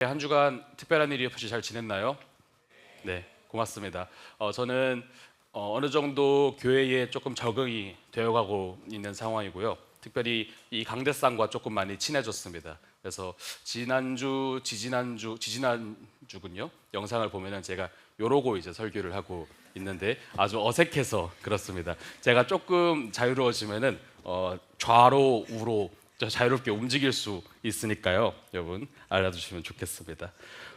한 주간 특별한 일이 없이 잘 지냈나요? 네, 고맙습니다. 저는 어느 정도 교회에 조금 적응이 되어가고 있는 상황이고요. 특별히 이 강대상과 조금 많이 친해졌습니다. 그래서 지난주, 지지난주군요. 영상을 보면은 제가 요러고 이제 설교를 하고 있는데 아주 어색해서 그렇습니다. 제가 조금 자유로워지면은 좌로 우로 자유롭게 움직일 수 있으니까요. 여러분 알아두시면 좋겠습니다.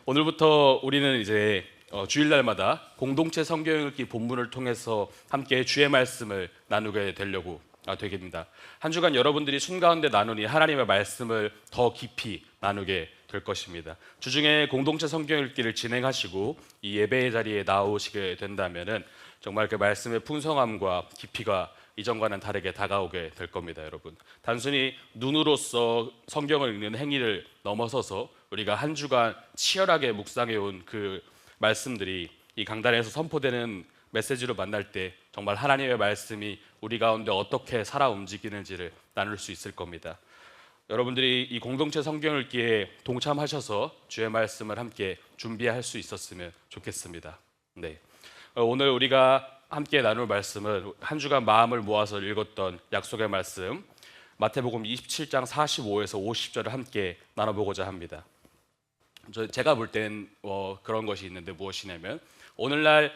오늘부터 우리는 이제 주일날마다 공동체 성경 읽기 본문을 통해서 함께 주의 말씀을 나누게 되려고 되겠습니다. 한 주간 여러분들이 숨 가운데 나누니 하나님의 말씀을 더 깊이 나누게 될 것입니다. 주중에 공동체 성경 읽기를 진행하시고 이 예배의 자리에 나오시게 된다면은 정말 그 말씀의 풍성함과 깊이가 이전과는 다르게 다가오게 될 겁니다, 여러분. 단순히 눈으로서 성경을 읽는 행위를 넘어서서 우리가 한 주간 치열하게 묵상해 온 그 말씀들이 이 강단에서 선포되는 메시지로 만날 때 정말 하나님의 말씀이 우리 가운데 어떻게 살아 움직이는지를 나눌 수 있을 겁니다. 여러분들이 이 공동체 성경 읽기에 동참하셔서 주의 말씀을 함께 준비할 수 있었으면 좋겠습니다. 네. 오늘 우리가 함께 나눌 말씀은 한 주간 마음을 모아서 읽었던 약속의 말씀 마태복음 27장 45에서 50절을 함께 나눠보고자 합니다. 제가 볼 땐 그런 것이 있는데 무엇이냐면 오늘날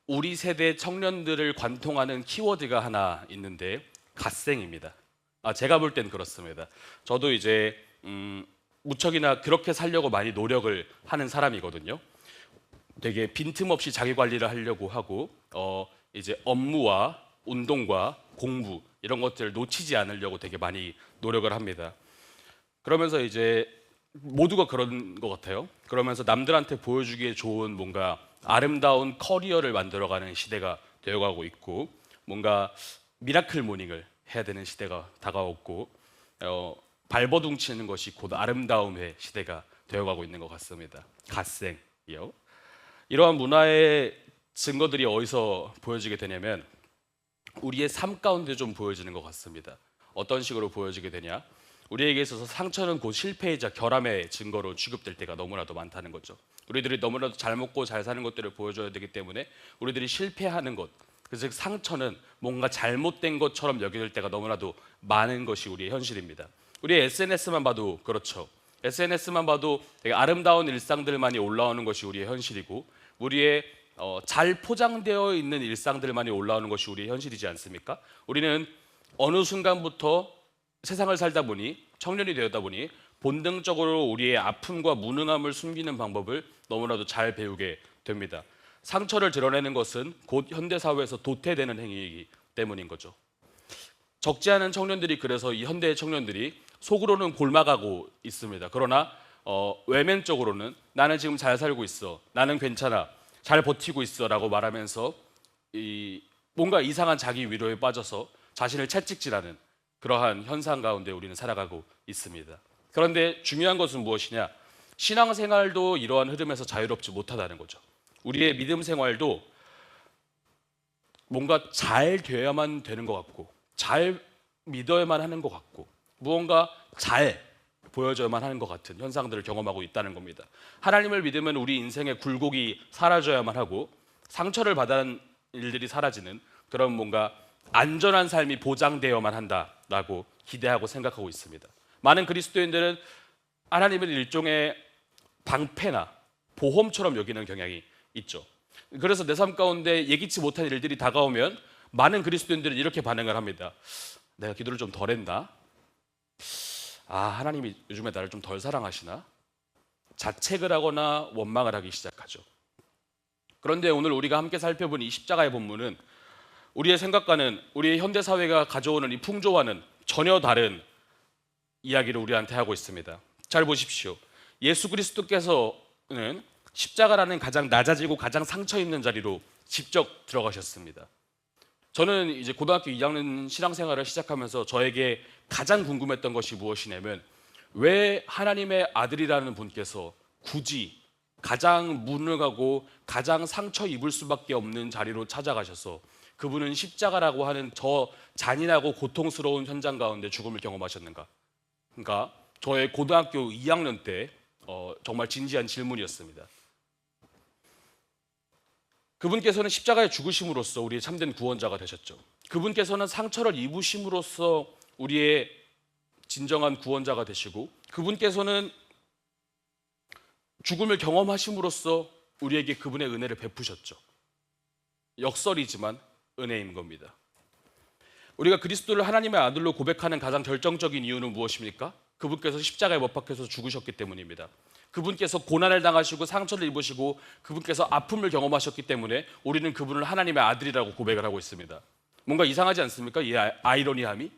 우리 세대 청년들을 관통하는 키워드가 하나 있는데 갓생입니다. 제가 볼 땐 그렇습니다. 저도 이제 무척이나 그렇게 살려고 많이 노력을 하는 사람이거든요. 되게 빈틈없이 자기 관리를 하려고 하고 이제 업무와 운동과 공부 이런 것들을 놓치지 않으려고 되게 많이 노력을 합니다. 그러면서 이제 모두가 그런 것 같아요. 그러면서 남들한테 보여주기에 좋은 뭔가 아름다운 커리어를 만들어가는 시대가 되어가고 있고 뭔가 미라클 모닝을 해야 되는 시대가 다가왔고 발버둥 치는 것이 곧 아름다움의 시대가 되어가고 있는 것 같습니다. 갓생이요. 이러한 문화의 증거들이 어디서 보여지게 되냐면 우리의 삶 가운데 좀 보여지는 것 같습니다. 어떤 식으로 보여지게 되냐? 우리에게 있어서 상처는 곧 실패이자 결함의 증거로 취급될 때가 너무나도 많다는 거죠. 우리들이 너무나도 잘 먹고 잘 사는 것들을 보여줘야 되기 때문에 우리들이 실패하는 것, 즉 상처는 뭔가 잘못된 것처럼 여겨질 때가 너무나도 많은 것이 우리의 현실입니다. 우리의 SNS만 봐도 그렇죠. SNS만 봐도 되게 아름다운 일상들만이 올라오는 것이 우리의 현실이고 우리의 잘 포장되어 있는 일상들만이 올라오는 것이 우리의 현실이지 않습니까? 우리는 어느 순간부터 세상을 살다 보니 청년이 되었다 보니 본능적으로 우리의 아픔과 무능함을 숨기는 방법을 너무나도 잘 배우게 됩니다. 상처를 드러내는 것은 곧 현대사회에서 도태되는 행위이기 때문인 거죠. 적지 않은 청년들이 그래서 이 현대의 청년들이 속으로는 골마가고 있습니다. 그러나 외면적으로는 나는 지금 잘 살고 있어, 나는 괜찮아, 잘 버티고 있어 라고 말하면서 뭔가 이상한 자기 위로에 빠져서 자신을 채찍질하는 그러한 현상 가운데 우리는 살아가고 있습니다. 그런데 중요한 것은 무엇이냐? 신앙생활도 이러한 흐름에서 자유롭지 못하다는 거죠. 우리의 믿음 생활도 뭔가 잘 되어야만 되는 것 같고 잘 믿어야만 하는 것 같고 무언가 잘 보여줘야만 하는 것 같은 현상들을 경험하고 있다는 겁니다. 하나님을 믿으면 우리 인생의 굴곡이 사라져야만 하고 상처를 받은 일들이 사라지는 그런 뭔가 안전한 삶이 보장되어야만 한다라고 기대하고 생각하고 있습니다. 많은 그리스도인들은 하나님을 일종의 방패나 보험처럼 여기는 경향이 있죠. 그래서 내 삶 가운데 예기치 못한 일들이 다가오면 많은 그리스도인들은 이렇게 반응을 합니다. 내가 기도를 좀 덜 했나? 하나님이 요즘에 나를 좀 덜 사랑하시나? 자책을 하거나 원망을 하기 시작하죠. 그런데 오늘 우리가 함께 살펴본 이 십자가의 본문은 우리의 생각과는 우리의 현대사회가 가져오는 이 풍조와는 전혀 다른 이야기를 우리한테 하고 있습니다. 잘 보십시오. 예수 그리스도께서는 십자가라는 가장 낮아지고 가장 상처 입는 자리로 직접 들어가셨습니다. 저는 이제 고등학교 2학년 신앙생활을 시작하면서 저에게 가장 궁금했던 것이 무엇이냐면 왜 하나님의 아들이라는 분께서 굳이 가장 무능하고 가장 상처 입을 수밖에 없는 자리로 찾아가셔서 그분은 십자가라고 하는 저 잔인하고 고통스러운 현장 가운데 죽음을 경험하셨는가? 그러니까 저의 고등학교 2학년 때 정말 진지한 질문이었습니다. 그분께서는 십자가에 죽으심으로써 우리의 참된 구원자가 되셨죠. 그분께서는 상처를 입으심으로써 우리의 진정한 구원자가 되시고, 그분께서는 죽음을 경험하심으로써 우리에게 그분의 은혜를 베푸셨죠. 역설이지만 은혜인 겁니다. 우리가 그리스도를 하나님의 아들로 고백하는 가장 결정적인 이유는 무엇입니까? 그분께서 십자가에 못 박혀서 죽으셨기 때문입니다. 그분께서 고난을 당하시고 상처를 입으시고 그분께서 아픔을 경험하셨기 때문에 우리는 그분을 하나님의 아들이라고 고백을 하고 있습니다. 뭔가 이상하지 않습니까? 이 아이러니함이?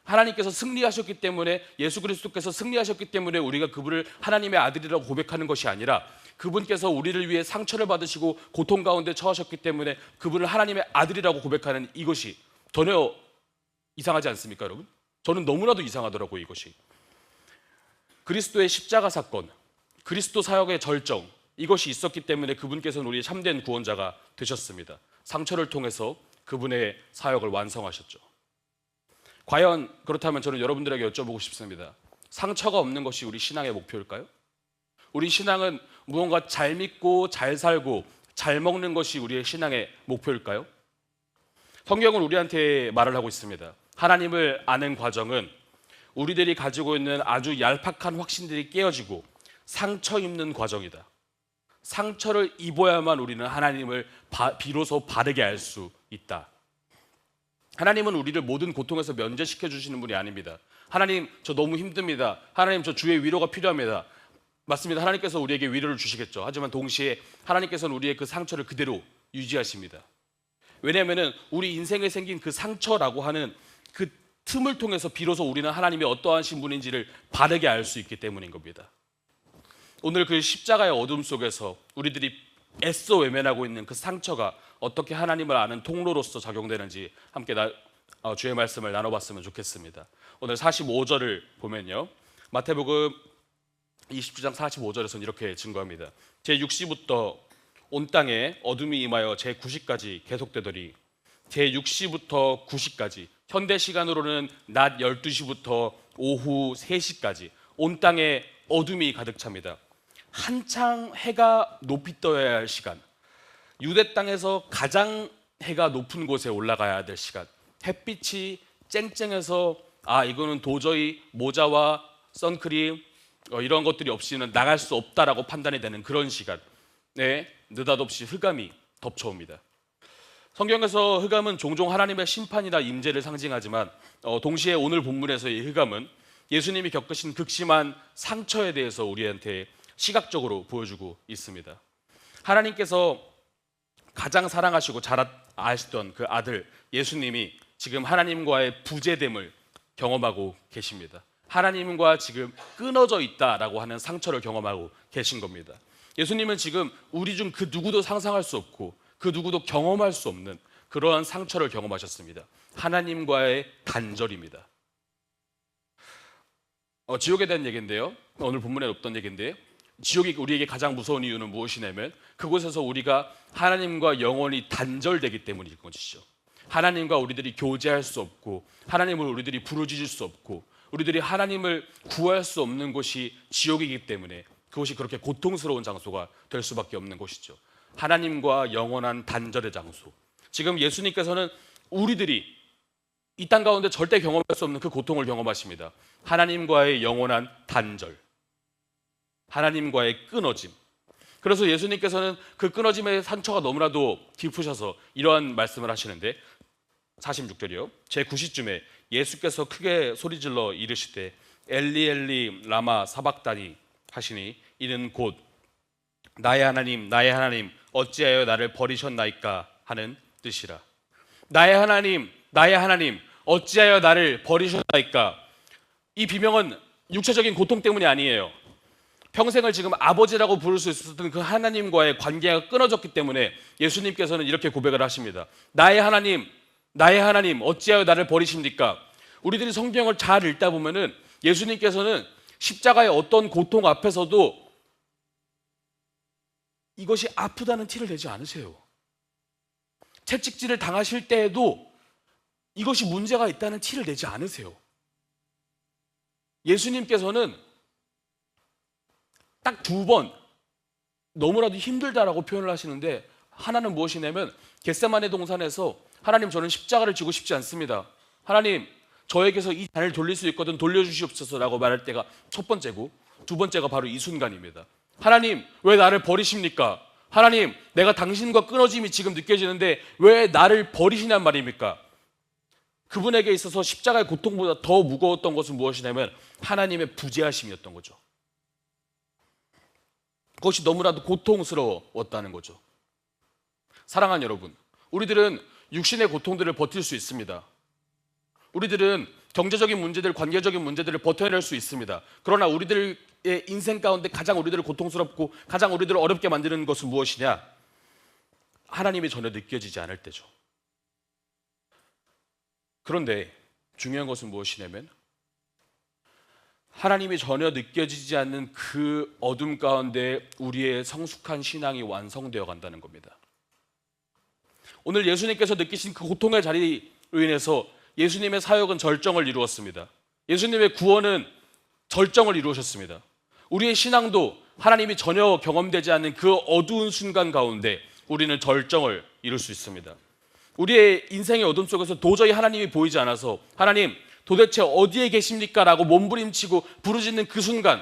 하나님께서 승리하셨기 때문에, 예수 그리스도께서 승리하셨기 때문에 우리가 그분을 하나님의 아들이라고 고백하는 것이 아니라, 그분께서 우리를 위해 상처를 받으시고 고통 가운데 처하셨기 때문에 그분을 하나님의 아들이라고 고백하는 이것이 전혀 이상하지 않습니까, 여러분? 저는 너무나도 이상하더라고요, 이것이. 그리스도의 십자가 사건, 그리스도 사역의 절정, 이것이 있었기 때문에 그분께서는 우리의 참된 구원자가 되셨습니다. 상처를 통해서 그분의 사역을 완성하셨죠. 과연 그렇다면 저는 여러분들에게 여쭤보고 싶습니다. 상처가 없는 것이 우리 신앙의 목표일까요? 우리 신앙은 무언가 잘 믿고 잘 살고 잘 먹는 것이 우리의 신앙의 목표일까요? 성경은 우리한테 말을 하고 있습니다. 하나님을 아는 과정은 우리들이 가지고 있는 아주 얄팍한 확신들이 깨어지고 상처 입는 과정이다. 상처를 입어야만 우리는 하나님을 비로소 바르게 알 수 있다. 하나님은 우리를 모든 고통에서 면제시켜 주시는 분이 아닙니다. 하나님, 저 너무 힘듭니다. 하나님, 저 주의 위로가 필요합니다. 맞습니다. 하나님께서 우리에게 위로를 주시겠죠. 하지만 동시에 하나님께서는 우리의 그 상처를 그대로 유지하십니다. 왜냐하면 우리 인생에 생긴 그 상처라고 하는 그 틈을 통해서 비로소 우리는 하나님이 어떠하신 분인지를 바르게 알 수 있기 때문인 겁니다. 오늘 그 십자가의 어둠 속에서 우리들이 애써 외면하고 있는 그 상처가 어떻게 하나님을 아는 통로로서 작용되는지 함께 주의 말씀을 나눠봤으면 좋겠습니다. 오늘 45절을 보면요, 마태복음 29장 45절에서는 이렇게 증거합니다. 제6시부터 온 땅에 어둠이 임하여 제9시까지 계속되더니 제6시부터 9시까지, 현대 시간으로는 낮 12시부터 오후 3시까지 온 땅에 어둠이 가득 찹니다. 한창 해가 높이 떠야 할 시간, 유대 땅에서 가장 해가 높은 곳에 올라가야 될 시간, 햇빛이 쨍쨍해서 이거는 도저히 모자와 선크림 이런 것들이 없이는 나갈 수 없다라고 판단이 되는 그런 시간에 느닷없이 흑암이 덮쳐옵니다. 성경에서 흑암은 종종 하나님의 심판이나 임재를 상징하지만 동시에 오늘 본문에서의 흑암은 예수님이 겪으신 극심한 상처에 대해서 우리한테 시각적으로 보여주고 있습니다. 하나님께서 가장 사랑하시고 잘 아시던 그 아들 예수님이 지금 하나님과의 부재됨을 경험하고 계십니다. 하나님과 지금 끊어져 있다라고 하는 상처를 경험하고 계신 겁니다. 예수님은 지금 우리 중 그 누구도 상상할 수 없고 그 누구도 경험할 수 없는 그러한 상처를 경험하셨습니다. 하나님과의 단절입니다. 지옥에 대한 얘기인데요, 오늘 본문에 없던 얘기인데요, 지옥이 우리에게 가장 무서운 이유는 무엇이냐면 그곳에서 우리가 하나님과 영원히 단절되기 때문일 것이죠. 하나님과 우리들이 교제할 수 없고 하나님을 우리들이 부르짖을 수 없고 우리들이 하나님을 구할 수 없는 곳이 지옥이기 때문에 그것이 그렇게 고통스러운 장소가 될 수밖에 없는 곳이죠. 하나님과 영원한 단절의 장소. 지금 예수님께서는 우리들이 이 땅 가운데 절대 경험할 수 없는 그 고통을 경험하십니다. 하나님과의 영원한 단절, 하나님과의 끊어짐. 그래서 예수님께서는 그 끊어짐의 상처가 너무나도 깊으셔서 이러한 말씀을 하시는데 46절이요. 제9시쯤에 예수께서 크게 소리질러 이르시되 엘리 엘리 라마 사박다니 하시니 이는 곧 나의 하나님 나의 하나님 어찌하여 나를 버리셨나이까 하는 뜻이라. 나의 하나님 나의 하나님 어찌하여 나를 버리셨나이까. 이 비명은 육체적인 고통 때문이 아니에요. 평생을 지금 아버지라고 부를 수 있었던 그 하나님과의 관계가 끊어졌기 때문에 예수님께서는 이렇게 고백을 하십니다. 나의 하나님 어찌하여 나를 버리십니까? 우리들이 성경을 잘 읽다 보면은 예수님께서는 십자가의 어떤 고통 앞에서도 이것이 아프다는 티를 내지 않으세요. 채찍질을 당하실 때에도 이것이 문제가 있다는 티를 내지 않으세요. 예수님께서는 딱 2번 너무나도 힘들다라고 표현을 하시는데, 하나는 무엇이냐면 겟세마네 동산에서 하나님, 저는 십자가를 지고 싶지 않습니다. 하나님, 저에게서 이 잔을 돌릴 수 있거든 돌려주시옵소서라고 말할 때가 첫 번째고, 2번째가 바로 이 순간입니다. 하나님, 왜 나를 버리십니까? 하나님, 내가 당신과 끊어짐이 지금 느껴지는데 왜 나를 버리시냔 말입니까? 그분에게 있어서 십자가의 고통보다 더 무거웠던 것은 무엇이냐면 하나님의 부재하심이었던 거죠. 그것이 너무나도 고통스러웠다는 거죠. 사랑하는 여러분, 우리들은 육신의 고통들을 버틸 수 있습니다. 우리들은 경제적인 문제들, 관계적인 문제들을 버텨낼 수 있습니다. 그러나 우리들의 인생 가운데 가장 우리들을 고통스럽고 가장 우리들을 어렵게 만드는 것은 무엇이냐? 하나님이 전혀 느껴지지 않을 때죠. 그런데 중요한 것은 무엇이냐면 하나님이 전혀 느껴지지 않는 그 어둠 가운데 우리의 성숙한 신앙이 완성되어 간다는 겁니다. 오늘 예수님께서 느끼신 그 고통의 자리로 인해서 예수님의 사역은 절정을 이루었습니다. 예수님의 구원은 절정을 이루셨습니다. 우리의 신앙도 하나님이 전혀 경험되지 않는 그 어두운 순간 가운데 우리는 절정을 이룰 수 있습니다. 우리의 인생의 어둠 속에서 도저히 하나님이 보이지 않아서 하나님, 도대체 어디에 계십니까? 라고 몸부림치고 부르짖는 그 순간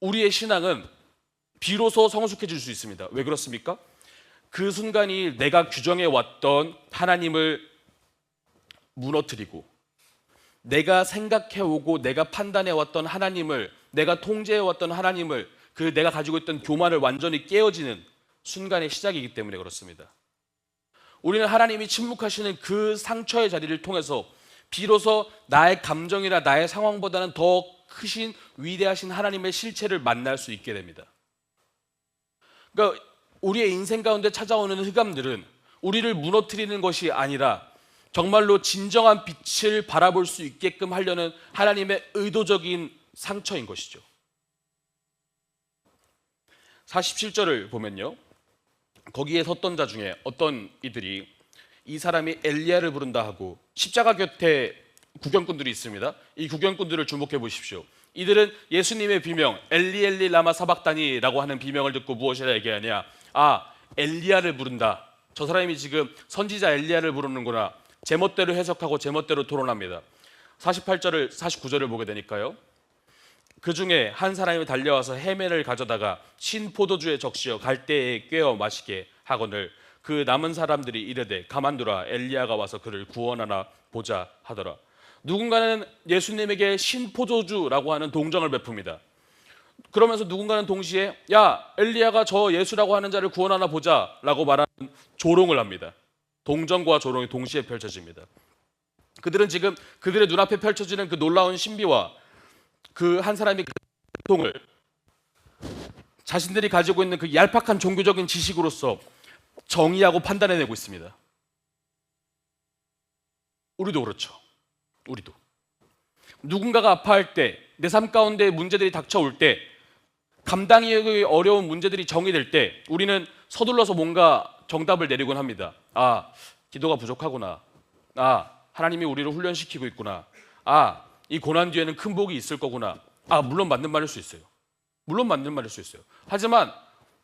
우리의 신앙은 비로소 성숙해질 수 있습니다. 왜 그렇습니까? 그 순간이 내가 규정해 왔던 하나님을 무너뜨리고 내가 생각해 오고 내가 판단해 왔던 하나님을, 내가 통제해 왔던 하나님을, 그 내가 가지고 있던 교만을 완전히 깨어지는 순간의 시작이기 때문에 그렇습니다. 우리는 하나님이 침묵하시는 그 상처의 자리를 통해서 비로소 나의 감정이나 나의 상황보다는 더 크신 위대하신 하나님의 실체를 만날 수 있게 됩니다. 그러니까 우리의 인생 가운데 찾아오는 흑암들은 우리를 무너뜨리는 것이 아니라 정말로 진정한 빛을 바라볼 수 있게끔 하려는 하나님의 의도적인 상처인 것이죠. 47절을 보면요, 거기에 섰던 자 중에 어떤 이들이 이 사람이 엘리야를 부른다 하고 십자가 곁에 구경꾼들이 있습니다. 이 구경꾼들을 주목해 보십시오. 이들은 예수님의 비명 엘리 엘리 라마 사박다니라고 하는 비명을 듣고 무엇이라 얘기하냐? 아, 엘리야를 부른다. 저 사람이 지금 선지자 엘리야를 부르는구나. 제멋대로 해석하고 제멋대로 토론합니다. 48절을 49절을 보게 되니까요, 그 중에 한 사람이 달려와서 해면을 가져다가 신 포도주에 적시어 갈대에 꿰어 마시게 하거늘 그 남은 사람들이 이르되 가만두라, 엘리야가 와서 그를 구원하나 보자 하더라. 누군가는 예수님에게 신 포도주라고 하는 동정을 베풉니다. 그러면서 누군가는 동시에 야, 엘리야가 저 예수라고 하는 자를 구원하나 보자 라고 말하는 조롱을 합니다. 동정과 조롱이 동시에 펼쳐집니다. 그들은 지금 그들의 눈앞에 펼쳐지는 그 놀라운 신비와 그 한 사람이 그 고통을 자신들이 가지고 있는 그 얄팍한 종교적인 지식으로서 정의하고 판단해내고 있습니다. 우리도 그렇죠. 우리도 누군가가 아파할 때, 내 삶 가운데 문제들이 닥쳐올 때, 감당하기 어려운 문제들이 정의될 때 우리는 서둘러서 뭔가 정답을 내리곤 합니다. 아, 기도가 부족하구나. 아, 하나님이 우리를 훈련시키고 있구나. 아, 이 고난 뒤에는 큰 복이 있을 거구나. 아, 물론 맞는 말일 수 있어요. 물론 맞는 말일 수 있어요. 하지만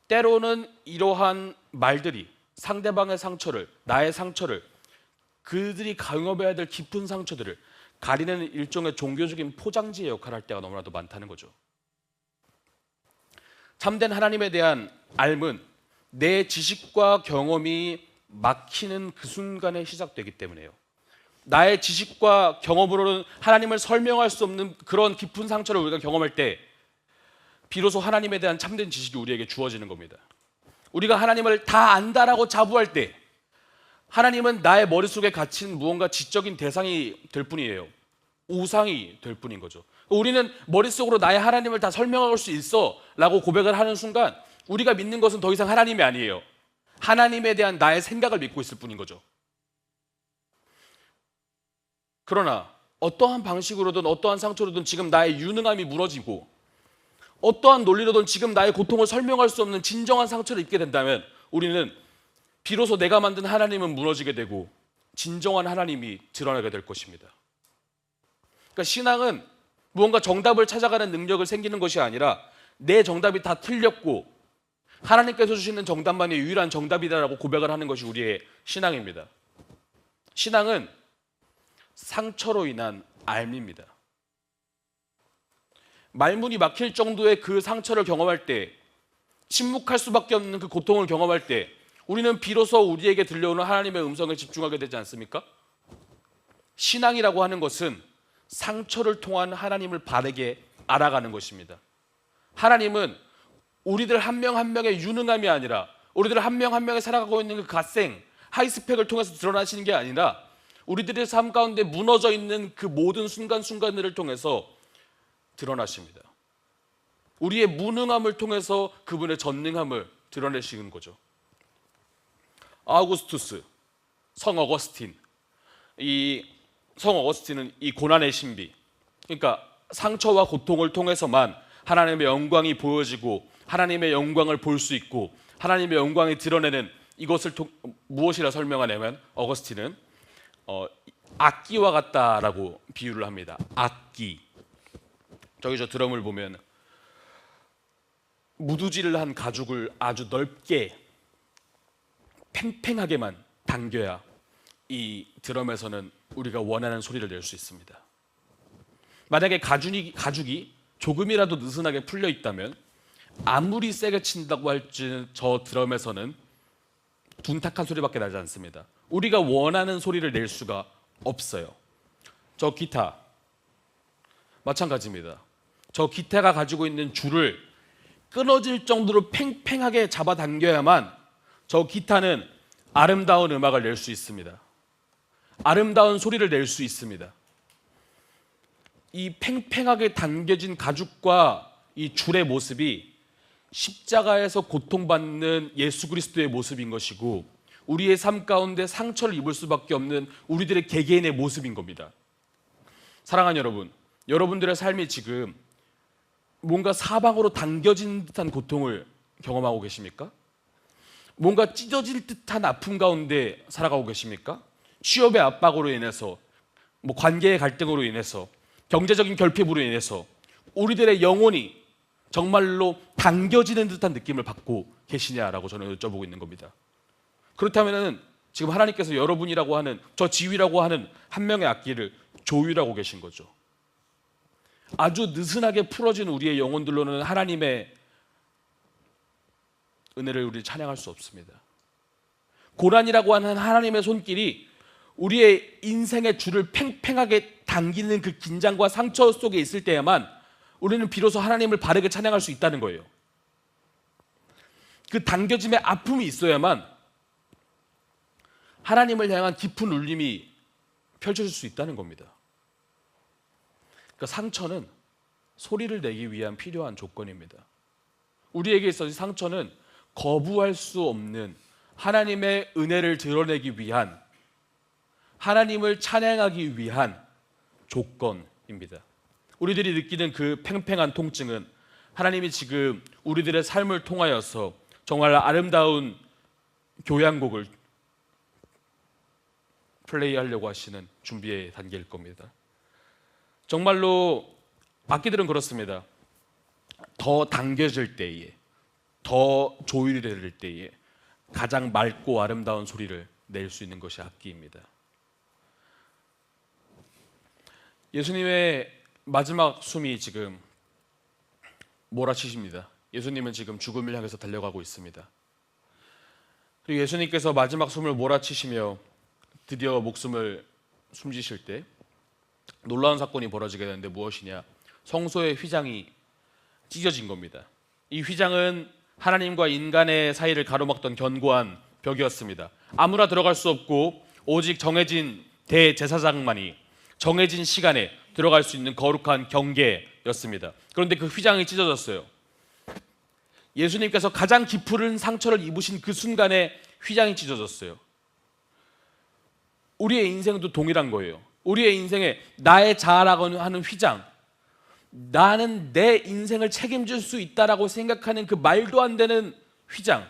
때로는 이러한 말들이 상대방의 상처를, 나의 상처를, 그들이 경험해야 될 깊은 상처들을 가리는 일종의 종교적인 포장지의 역할을 할 때가 너무나도 많다는 거죠. 참된 하나님에 대한 알은 내 지식과 경험이 막히는 그 순간에 시작되기 때문에요. 나의 지식과 경험으로는 하나님을 설명할 수 없는 그런 깊은 상처를 우리가 경험할 때 비로소 하나님에 대한 참된 지식이 우리에게 주어지는 겁니다. 우리가 하나님을 다 안다라고 자부할 때 하나님은 나의 머릿속에 갇힌 무언가 지적인 대상이 될 뿐이에요. 우상이 될 뿐인 거죠. 우리는 머릿속으로 나의 하나님을 다 설명할 수 있어 라고 고백을 하는 순간 우리가 믿는 것은 더 이상 하나님이 아니에요. 하나님에 대한 나의 생각을 믿고 있을 뿐인 거죠. 그러나 어떠한 방식으로든 어떠한 상처로든 지금 나의 유능함이 무너지고 어떠한 논리로든 지금 나의 고통을 설명할 수 없는 진정한 상처를 입게 된다면 우리는 비로소 내가 만든 하나님은 무너지게 되고 진정한 하나님이 드러나게 될 것입니다. 그러니까 신앙은 무언가 정답을 찾아가는 능력을 생기는 것이 아니라 내 정답이 다 틀렸고 하나님께서 주시는 정답만이 유일한 정답이다라고 고백을 하는 것이 우리의 신앙입니다. 신앙은 상처로 인한 알미입니다. 말문이 막힐 정도의 그 상처를 경험할 때, 침묵할 수밖에 없는 그 고통을 경험할 때 우리는 비로소 우리에게 들려오는 하나님의 음성에 집중하게 되지 않습니까? 신앙이라고 하는 것은 상처를 통한 하나님을 바르게 알아가는 것입니다. 하나님은 우리들 한 명 한 명의 유능함이 아니라 우리들 한 명 한 명이 살아가고 있는 그 갓생, 하이스펙을 통해서 드러나시는 게 아니라 우리들의 삶 가운데 무너져 있는 그 모든 순간순간들을 통해서 드러나십니다. 우리의 무능함을 통해서 그분의 전능함을 드러내시는 거죠. 아우구스투스, 성 어거스틴, 이 성 어거스틴은 이 고난의 신비, 그러니까 상처와 고통을 통해서만 하나님의 영광이 보여지고 하나님의 영광을 볼 수 있고 하나님의 영광이 드러내는 이것을 무엇이라 설명하냐면 어거스틴은 악기와 같다라고 비유를 합니다. 악기. 저기 저 드럼을 보면 무두질을 한 가죽을 아주 넓게 팽팽하게만 당겨야 이 드럼에서는 우리가 원하는 소리를 낼 수 있습니다. 만약에 가죽이 조금이라도 느슨하게 풀려 있다면 아무리 세게 친다고 할지 저 드럼에서는 둔탁한 소리밖에 나지 않습니다. 우리가 원하는 소리를 낼 수가 없어요. 저 기타 마찬가지입니다. 저 기타가 가지고 있는 줄을 끊어질 정도로 팽팽하게 잡아당겨야만 저 기타는 아름다운 음악을 낼 수 있습니다. 아름다운 소리를 낼 수 있습니다. 이 팽팽하게 당겨진 가죽과 이 줄의 모습이 십자가에서 고통받는 예수 그리스도의 모습인 것이고 우리의 삶 가운데 상처를 입을 수밖에 없는 우리들의 개개인의 모습인 겁니다. 사랑하는 여러분, 여러분들의 삶이 지금 뭔가 사방으로 당겨진 듯한 고통을 경험하고 계십니까? 뭔가 찢어질 듯한 아픔 가운데 살아가고 계십니까? 취업의 압박으로 인해서, 관계의 갈등으로 인해서, 경제적인 결핍으로 인해서 우리들의 영혼이 정말로 당겨지는 듯한 느낌을 받고 계시냐라고 저는 여쭤보고 있는 겁니다. 그렇다면 지금 하나님께서 여러분이라고 하는 저 지휘라고 하는 한 명의 악기를 조율하고 계신 거죠. 아주 느슨하게 풀어진 우리의 영혼들로는 하나님의 은혜를 우리 찬양할 수 없습니다. 고난이라고 하는 하나님의 손길이 우리의 인생의 줄을 팽팽하게 당기는 그 긴장과 상처 속에 있을 때야만 우리는 비로소 하나님을 바르게 찬양할 수 있다는 거예요. 그 당겨짐의 아픔이 있어야만 하나님을 향한 깊은 울림이 펼쳐질 수 있다는 겁니다. 그러니까 상처는 소리를 내기 위한 필요한 조건입니다. 우리에게 있어서 상처는 거부할 수 없는 하나님의 은혜를 드러내기 위한, 하나님을 찬양하기 위한 조건입니다. 우리들이 느끼는 그 팽팽한 통증은 하나님이 지금 우리들의 삶을 통하여서 정말 아름다운 교향곡을 플레이하려고 하시는 준비의 단계일 겁니다. 정말로 악기들은 그렇습니다. 더 당겨질 때에, 더 조율이 될 때에 가장 맑고 아름다운 소리를 낼 수 있는 것이 악기입니다. 예수님의 마지막 숨이 지금 몰아치십니다. 예수님은 지금 죽음을 향해서 달려가고 있습니다. 그리고 예수님께서 마지막 숨을 몰아치시며 드디어 목숨을 숨지실 때 놀라운 사건이 벌어지게 되는데 무엇이냐? 성소의 휘장이 찢어진 겁니다. 이 휘장은 하나님과 인간의 사이를 가로막던 견고한 벽이었습니다. 아무나 들어갈 수 없고 오직 정해진 대제사장만이 정해진 시간에 들어갈 수 있는 거룩한 경계였습니다. 그런데 그 휘장이 찢어졌어요. 예수님께서 가장 깊은 상처를 입으신 그 순간에 휘장이 찢어졌어요. 우리의 인생도 동일한 거예요. 우리의 인생에 나의 자아라고 하는 휘장, 나는 내 인생을 책임질 수 있다라고 생각하는 그 말도 안 되는 휘장,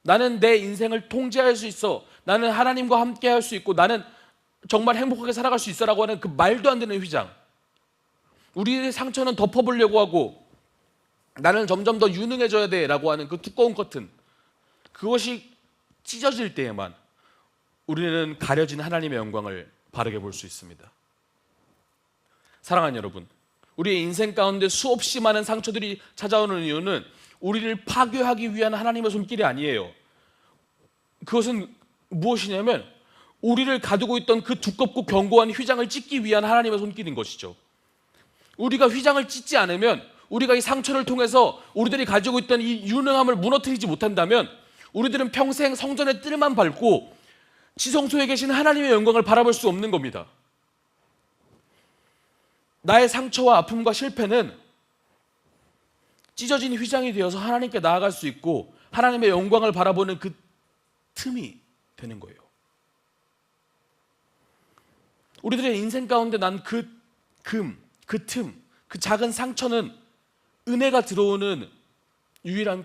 나는 내 인생을 통제할 수 있어, 나는 하나님과 함께 할 수 있고 나는 정말 행복하게 살아갈 수 있어라고 하는 그 말도 안 되는 휘장, 우리의 상처는 덮어보려고 하고 나는 점점 더 유능해져야 돼라고 하는 그 두꺼운 커튼, 그것이 찢어질 때에만 우리는 가려진 하나님의 영광을 바르게 볼 수 있습니다. 사랑하는 여러분, 우리의 인생 가운데 수없이 많은 상처들이 찾아오는 이유는 우리를 파괴하기 위한 하나님의 손길이 아니에요. 그것은 무엇이냐면 우리를 가두고 있던 그 두껍고 견고한 휘장을 찢기 위한 하나님의 손길인 것이죠. 우리가 휘장을 찢지 않으면, 우리가 이 상처를 통해서 우리들이 가지고 있던 이 유능함을 무너뜨리지 못한다면 우리들은 평생 성전의 뜰만 밟고 지성소에 계신 하나님의 영광을 바라볼 수 없는 겁니다. 나의 상처와 아픔과 실패는 찢어진 휘장이 되어서 하나님께 나아갈 수 있고 하나님의 영광을 바라보는 그 틈이 되는 거예요. 우리들의 인생 가운데 난 그 틈, 그 작은 상처는 은혜가 들어오는 유일한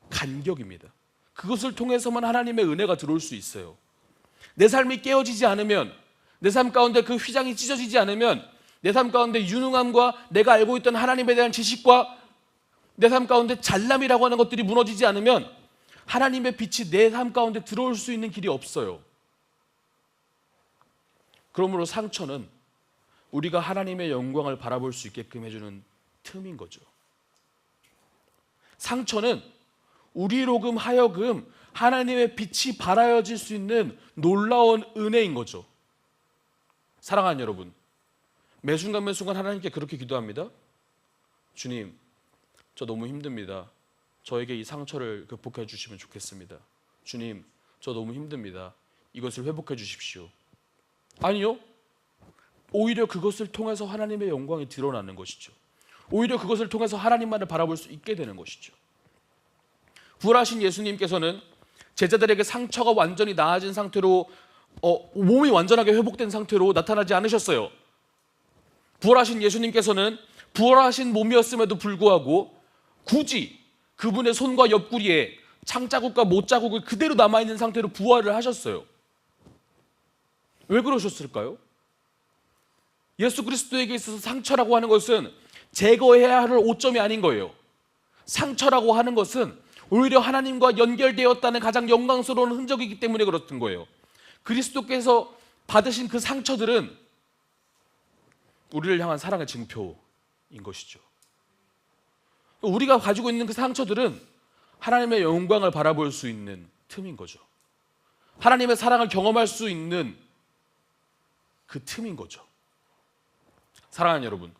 간격입니다. 그것을 통해서만 하나님의 은혜가 들어올 수 있어요. 내 삶이 깨어지지 않으면, 내 삶 가운데 그 휘장이 찢어지지 않으면, 내 삶 가운데 유능함과 내가 알고 있던 하나님에 대한 지식과 내 삶 가운데 잘남이라고 하는 것들이 무너지지 않으면 하나님의 빛이 내 삶 가운데 들어올 수 있는 길이 없어요. 그러므로 상처는 우리가 하나님의 영광을 바라볼 수 있게끔 해주는 틈인 거죠. 상처는 우리로 하여금 하나님의 빛이 발하여질 수 있는 놀라운 은혜인 거죠. 사랑하는 여러분, 매 순간 매 순간 하나님께 그렇게 기도합니다. 주님, 저 너무 힘듭니다. 저에게 이 상처를 극복해 주시면 좋겠습니다. 주님, 저 너무 힘듭니다. 이것을 회복해 주십시오. 아니요, 오히려 그것을 통해서 하나님의 영광이 드러나는 것이죠. 오히려 그것을 통해서 하나님만을 바라볼 수 있게 되는 것이죠. 부활하신 예수님께서는 제자들에게 상처가 완전히 나아진 상태로, 몸이 완전하게 회복된 상태로 나타나지 않으셨어요. 부활하신 예수님께서는 부활하신 몸이었음에도 불구하고 굳이 그분의 손과 옆구리에 창자국과 못자국이 그대로 남아있는 상태로 부활을 하셨어요. 왜 그러셨을까요? 예수 그리스도에게 있어서 상처라고 하는 것은 제거해야 할 오점이 아닌 거예요. 상처라고 하는 것은 오히려 하나님과 연결되었다는 가장 영광스러운 흔적이기 때문에 그렇던 거예요. 그리스도께서 받으신 그 상처들은 우리를 향한 사랑의 증표인 것이죠. 우리가 가지고 있는 그 상처들은 하나님의 영광을 바라볼 수 있는 틈인 거죠. 하나님의 사랑을 경험할 수 있는 그 틈인 거죠. 사랑하는 여러분,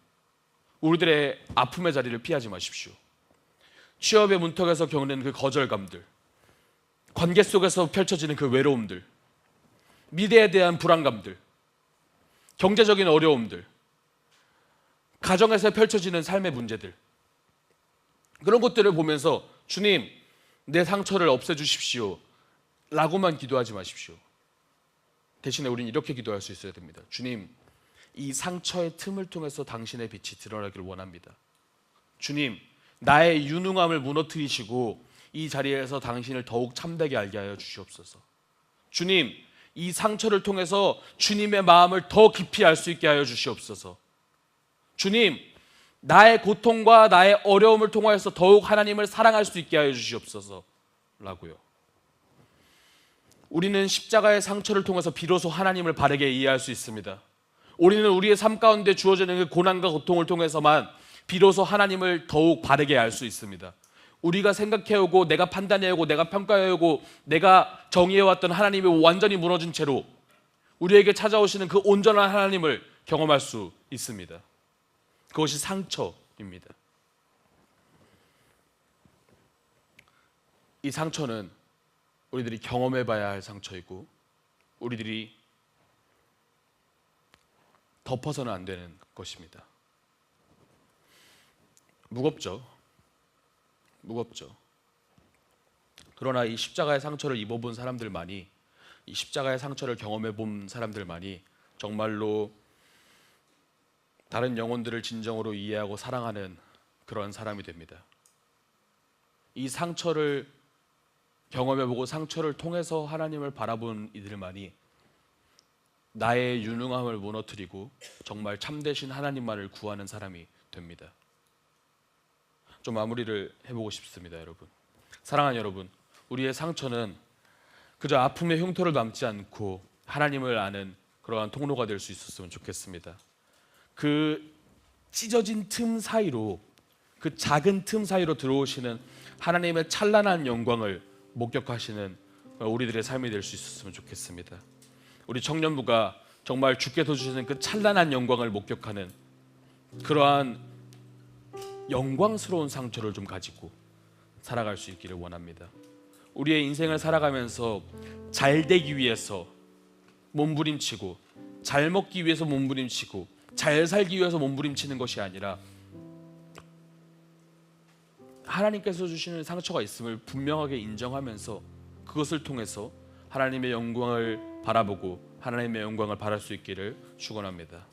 우리들의 아픔의 자리를 피하지 마십시오. 취업의 문턱에서 겪는 그 거절감들, 관계 속에서 펼쳐지는 그 외로움들, 미래에 대한 불안감들, 경제적인 어려움들, 가정에서 펼쳐지는 삶의 문제들, 그런 것들을 보면서 주님, 내 상처를 없애주십시오 라고만 기도하지 마십시오. 대신에 우리는 이렇게 기도할 수 있어야 됩니다. 주님, 이 상처의 틈을 통해서 당신의 빛이 드러나기를 원합니다. 주님, 나의 유능함을 무너뜨리시고 이 자리에서 당신을 더욱 참되게 알게 하여 주시옵소서. 주님, 이 상처를 통해서 주님의 마음을 더 깊이 알 수 있게 하여 주시옵소서. 주님, 나의 고통과 나의 어려움을 통하여서 더욱 하나님을 사랑할 수 있게 하여 주시옵소서 라고요. 우리는 십자가의 상처를 통해서 비로소 하나님을 바르게 이해할 수 있습니다. 우리는 우리의 삶 가운데 주어지는 그 고난과 고통을 통해서만 비로소 하나님을 더욱 바르게 알 수 있습니다. 우리가 생각해오고 내가 판단해오고 내가 평가해오고 내가 정의해왔던 하나님이 완전히 무너진 채로 우리에게 찾아오시는 그 온전한 하나님을 경험할 수 있습니다. 그것이 상처입니다. 이 상처는 우리들이 경험해봐야 할 상처이고 우리들이 덮어서는 안 되는 것입니다. 무겁죠. 그러나 이 십자가의 상처를 입어본 사람들만이, 이 십자가의 상처를 경험해본 사람들만이 정말로 다른 영혼들을 진정으로 이해하고 사랑하는 그런 사람이 됩니다. 이 상처를 경험해보고 상처를 통해서 하나님을 바라본 이들만이 나의 유능함을 무너뜨리고 정말 참되신 하나님만을 구하는 사람이 됩니다. 좀 마무리를 해보고 싶습니다, 여러분. 사랑하는 여러분, 우리의 상처는 그저 아픔의 흉터를 남지 않고 하나님을 아는 그러한 통로가 될 수 있었으면 좋겠습니다. 그 찢어진 틈 사이로, 그 작은 틈 사이로 들어오시는 하나님의 찬란한 영광을 목격하시는 우리들의 삶이 될 수 있었으면 좋겠습니다. 우리 청년부가 정말 주께서 주시는 그 찬란한 영광을 목격하는 그러한 영광스러운 상처를 좀 가지고 살아갈 수 있기를 원합니다. 우리의 인생을 살아가면서 잘 되기 위해서 몸부림치고, 잘 먹기 위해서 몸부림치고, 잘 살기 위해서 몸부림치는 것이 아니라 하나님께서 주시는 상처가 있음을 분명하게 인정하면서 그것을 통해서 하나님의 영광을 바라보고 하나님의 영광을 바랄 수 있기를 축원합니다.